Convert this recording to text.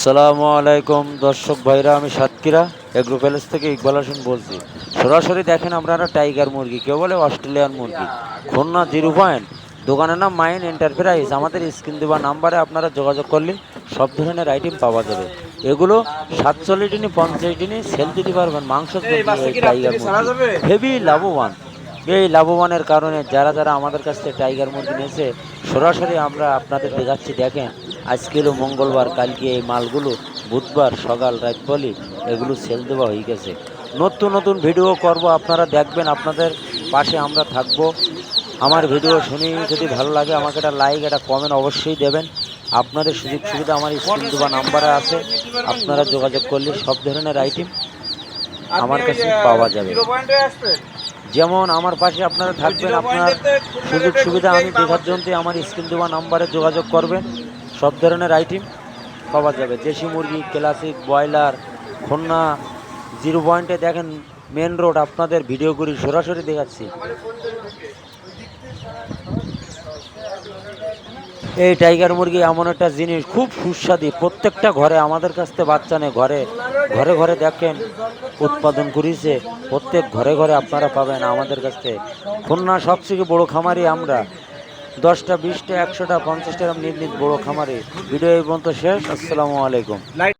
সালামু আলাইকুম দর্শক ভাইরা, আমি সাতক্ষীরা এগ্রো প্যালেস থেকে ইকবাল হোসেন বলছি। সরাসরি দেখেন আপনারা টাইগার মুরগি, কেউ বলে অস্ট্রেলিয়ান মুরগি, খুলনা 0 পয়েন্ট। দোকানের নাম মাইন এন্টারপ্রাইজ। আমাদের স্ক্রিন দেওয়া নাম্বারে আপনারা যোগাযোগ করলে সব ধরনের আইটেম পাওয়া যাবে। এগুলো 47 দিনই 50 দিনই সেল দিতে পারবেন। মাংসের জন্য এই টাইগার মুরগি হেভি লাভবান। এই লাভবানের কারণে যারা যারা আমাদের কাছ থেকে টাইগার মুরগি নিয়েছে, সরাসরি আমরা আপনাদের দেখাচ্ছি। দেখেন, আজকে হলো মঙ্গলবার, কালকে এই মালগুলো বুধবার সকাল রাত বলি এগুলো সেল দেওয়া হয়ে গেছে। নতুন নতুন ভিডিও করব, আপনারা দেখবেন, আপনাদের পাশে আমরা থাকব। আমার ভিডিও শুনে যদি ভালো লাগে আমাকে একটা লাইক, একটা কমেন্ট অবশ্যই দেবেন। আপনাদের সুযোগ সুবিধা আমার স্ক্রিন দেওয়া নাম্বারে আছে, আপনারা যোগাযোগ করলে সব ধরনের আইটেম আমার কাছে পাওয়া যাবে। যেমন আমার পাশে আপনারা থাকবেন, আপনার সুযোগ সুবিধা আমি দেখার জন্য আমার স্ক্রিন দেওয়া নাম্বারে যোগাযোগ করবেন। সব ধরনের আইটেম পাওয়া যাবে। দেশি মুরগি, ক্লাসিক, ব্রয়লার, খুলনা 0 পয়েন্টে দেখেন মেন রোড, আপনাদের ভিডিও করি সরাসরি দেখাচ্ছি। এই টাইগার মুরগি এমন একটা জিনিস, খুব সুস্বাদু। প্রত্যেকটা ঘরে আমাদের কাছ থেকে বাচ্চা নেই, ঘরে ঘরে ঘরে দেখেন উৎপাদন করেছে। প্রত্যেক ঘরে ঘরে আপনারা পাবেন আমাদের কাছ থেকে। খুলনা সবথেকে বড় খামারি আমরা। 10টা 20টা 100টা 50টা নিজ নিজ বড় খামারি। ভিডিও এই পর্যন্ত শেষ। আসসালামু আলাইকুম।